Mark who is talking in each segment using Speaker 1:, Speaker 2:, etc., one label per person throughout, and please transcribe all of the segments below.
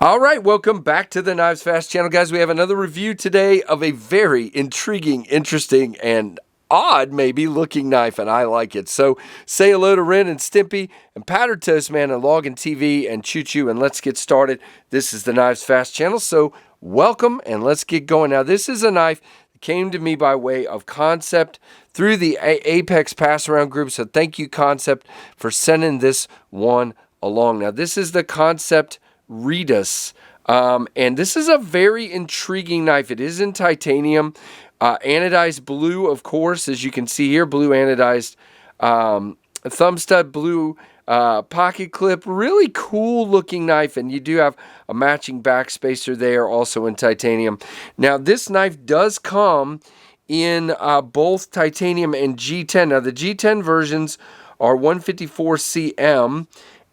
Speaker 1: All right, welcome back to the KnivesFAST channel, guys. We have another review today of a very intriguing, interesting, and odd, maybe, looking knife, and I like it. So say hello to Ren and Stimpy and Powdered Toast Man and Loggin TV and Choo Choo, and let's get started. This is the KnivesFAST channel, so welcome, and let's get going. Now, this is a knife that came to me by way of Kansept through the Apex Pass-Around group, so thank you, Kansept, for sending this one along. Now, this is the Kansept Reedus, and this is a very intriguing knife. It is in titanium, anodized blue, of course, as you can see here, blue anodized thumb stud, blue pocket clip. Really cool looking knife, and you do have a matching back spacer there, also in titanium. Now, this knife does come in both titanium and G10. Now, the G10 versions are 154 cm,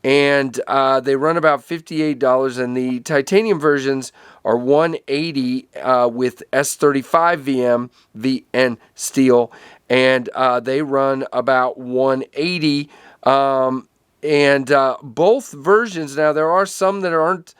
Speaker 1: and they run about $58, and the titanium versions are $180 with S35 VN steel, and they run about $180. Both versions, now there are some that aren't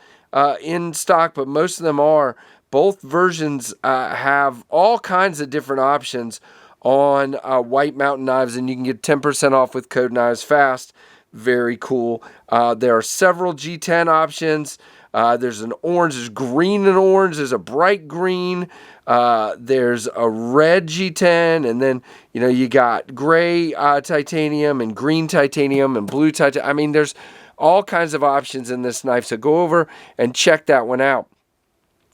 Speaker 1: in stock, but most of them are. Both versions have all kinds of different options on White Mountain knives, and you can get 10% off with code KnivesFAST. Very cool. There are several G10 options. There's an orange, there's green and orange, there's a bright green, there's a red G10, and then, you know, you got gray titanium and green titanium and blue titanium. I mean, there's all kinds of options in this knife, so go over and check that one out.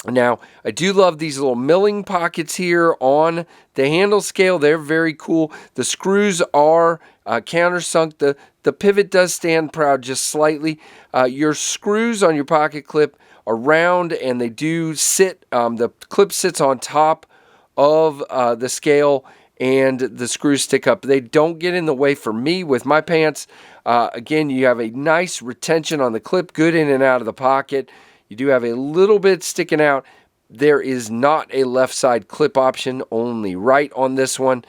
Speaker 1: Now, I do love these little milling pockets here on the handle scale. They're very cool. The screws are countersunk. The pivot does stand proud just slightly. Your screws on your pocket clip are round, and they do sit. The clip sits on top of the scale, and the screws stick up. They don't get in the way for me with my pants. Again, you have a nice retention on the clip, good in and out of the pocket. You do have a little bit sticking out. There is not a left side clip option, only right on this one.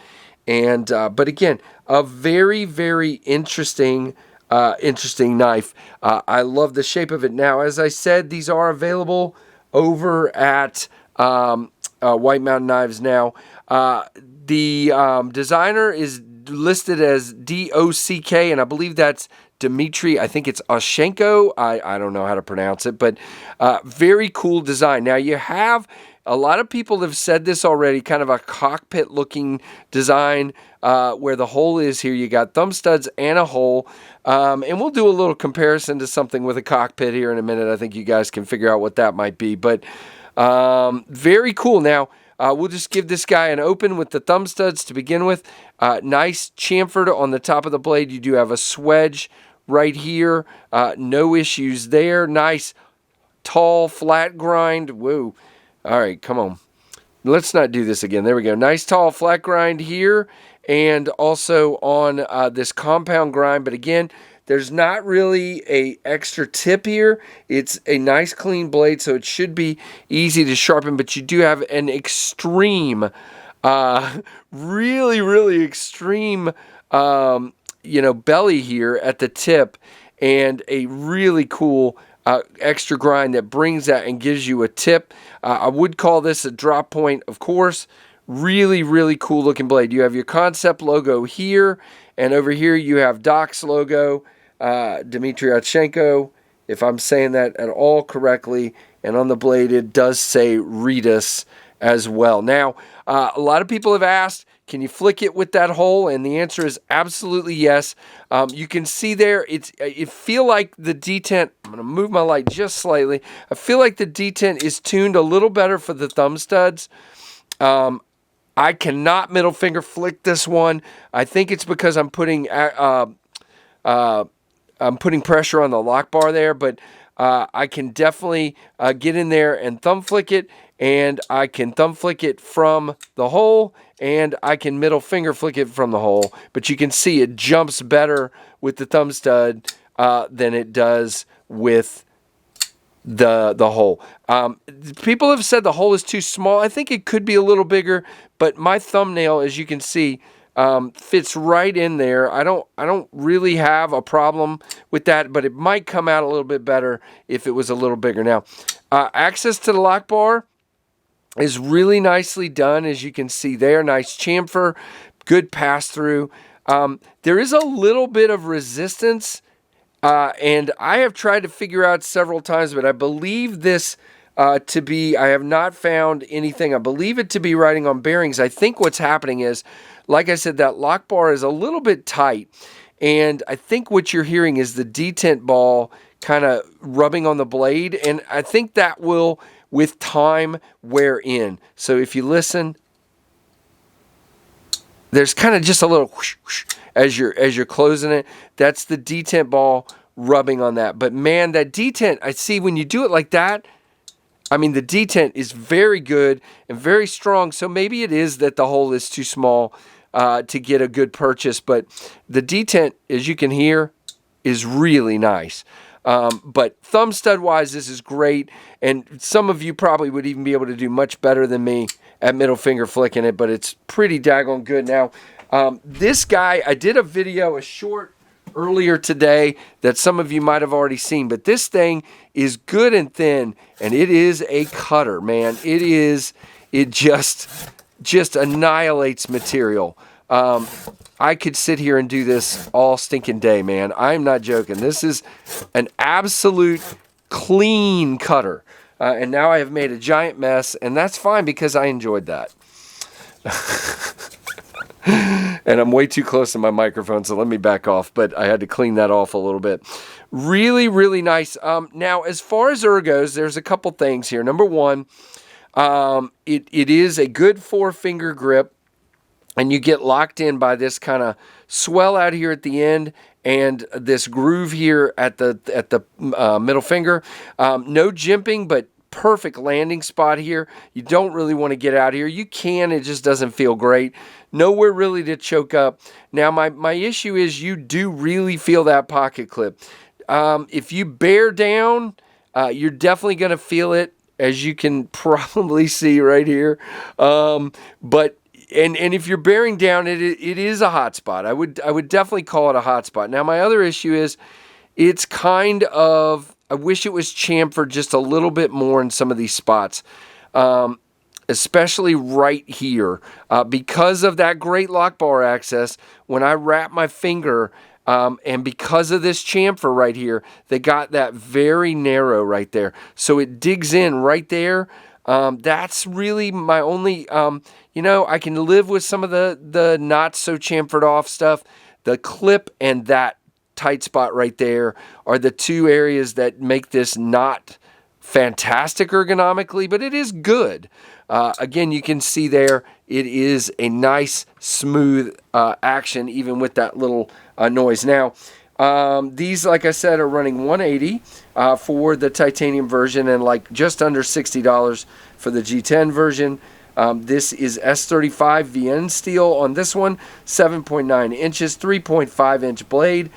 Speaker 1: And but again, a very, very interesting knife. I love the shape of it. Now, as I said, these are available over at White Mountain Knives now. The designer is listed as DOCK, and I believe that's Dmitry, I think it's Oshenko. I don't know how to pronounce it, but very cool design. Now, you have, a lot of people have said this already, kind of a cockpit-looking design where the hole is here. You got thumb studs and a hole, and we'll do a little comparison to something with a cockpit here in a minute. I think you guys can figure out what that might be, but very cool. Now, we'll just give this guy an open with the thumb studs to begin with. Nice chamfered on the top of the blade. You do have a swedge right here. No issues there. Nice, tall, flat grind. Whoa. All right, come on. Let's not do this again. There we go. Nice, tall, flat grind here. And also on this compound grind. But again, there's not really a extra tip here. It's a nice clean blade, so it should be easy to sharpen, but you do have an extreme, really, really extreme, belly here at the tip, and a really cool extra grind that brings that and gives you a tip. I would call this a drop point, of course. Really, really cool looking blade. You have your Kansept logo here, and over here you have Doc's logo, Dmitry Oshenko, if I'm saying that at all correctly, and on the blade it does say Reedus as well. Now, a lot of people have asked, can you flick it with that hole? And the answer is absolutely yes. You can see there, it feel like the detent, I'm going to move my light just slightly, I feel like the detent is tuned a little better for the thumb studs. I cannot middle finger flick this one. I think it's because I'm putting pressure on the lock bar there, but I can definitely get in there and thumb flick it, and I can thumb flick it from the hole, and I can middle finger flick it from the hole. But you can see it jumps better with the thumb stud than it does with the hole. People have said the hole is too small. I think it could be a little bigger, but my thumbnail, as you can see, fits right in there. I don't really have a problem with that, but it might come out a little bit better if it was a little bigger. Now, access to the lock bar is really nicely done, as you can see there. Nice chamfer, good pass-through. There is a little bit of resistance, and I have tried to figure out several times, but I believe this to be, I have not found anything. I believe it to be riding on bearings. I think what's happening is, like I said, that lock bar is a little bit tight, and I think what you're hearing is the detent ball kind of rubbing on the blade, and I think that will, with time, wear in. So if you listen, there's kind of just a little whoosh, whoosh as you're closing it. That's the detent ball rubbing on that. But man, that detent, I see when you do it like that, I mean, the detent is very good and very strong. So maybe it is that the hole is too small to get a good purchase. But the detent, as you can hear, is really nice. But thumb stud wise, this is great. And some of you probably would even be able to do much better than me at middle finger flicking it, but it's pretty daggone good. Now, this guy, I did a video, a short earlier today that some of you might have already seen, but this thing is good and thin, and it is a cutter, man. It just annihilates material. I could sit here and do this all stinking day, man. I'm not joking. This is an absolute clean cutter. And now I have made a giant mess, and that's fine because I enjoyed that. And I'm way too close to my microphone, so let me back off. But I had to clean that off a little bit. Really, really nice. Now, as far as ergos, there's a couple things here. Number one, it is a good 4-finger grip. And you get locked in by this kind of swell out here at the end and this groove here at the middle finger. No jimping, but perfect landing spot here. You don't really want to get out here. You can, it just doesn't feel great. Nowhere really to choke up. Now, my issue is you do really feel that pocket clip. If you bear down, you're definitely going to feel it, as you can probably see right here. But And if you're bearing down, it is a hot spot. I would definitely call it a hot spot. Now, my other issue is it's kind of, I wish it was chamfered just a little bit more in some of these spots, especially right here. Because of that great lock bar access, when I wrap my finger, and because of this chamfer right here, they got that very narrow right there. So it digs in right there. That's really my only, I can live with some of the not so chamfered off stuff. The clip and that tight spot right there are the two areas that make this not fantastic ergonomically, but it is good. Again, you can see there, it is a nice, smooth action, even with that little noise. Now, these, like I said, are running $180 for the titanium version and like just under $60 for the G10 version. This is S35 VN steel on this one, 7.9 inches, 3.5 inch blade,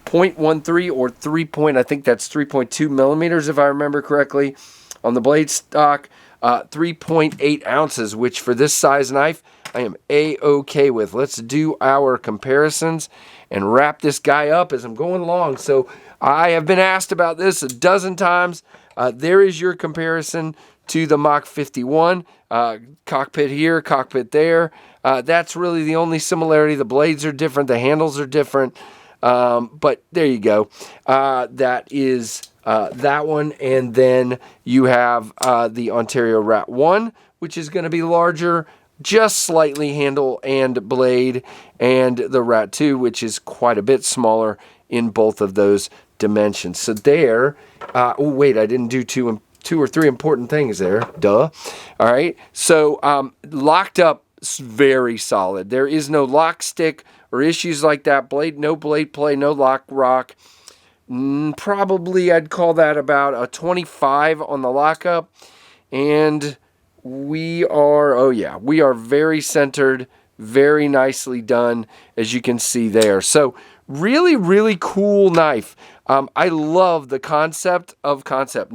Speaker 1: 0.13 or 3 I think that's 3.2 millimeters if I remember correctly on the blade stock, 3.8 ounces, which for this size knife I am A-okay with. Let's do our comparisons and wrap this guy up as I'm going along. So I have been asked about this a dozen times. There is your comparison to the Mach 51. Cockpit here, cockpit there. That's really the only similarity. The blades are different. The handles are different. But there you go. That is that one. And then you have the Ontario Rat 1, which is going to be larger, just slightly handle and blade, and the Rat 2, which is quite a bit smaller in both of those dimensions. So there, oh wait, I didn't do two or three important things there, duh. All right, so locked up, very solid. There is no lock stick or issues like that. No blade play, no lock rock. Probably I'd call that about a 25 on the lockup, and we are very centered, very nicely done, as you can see there. So really, really cool knife. I love the concept of this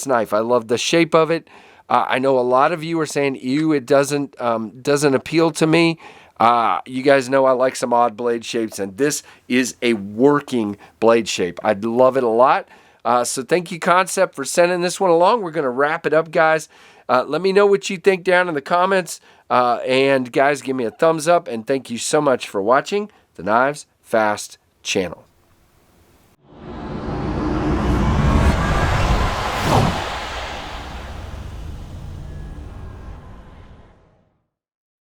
Speaker 1: knife. I love the shape of it. I know a lot of you are saying, ew, it doesn't appeal to me. You guys know I like some odd blade shapes, and this is a working blade shape. I love it a lot. So thank you, Kansept, for sending this one along. We're going to wrap it up, guys. Let me know what you think down in the comments. And guys, give me a thumbs up, and thank you so much for watching the Knives Fast channel.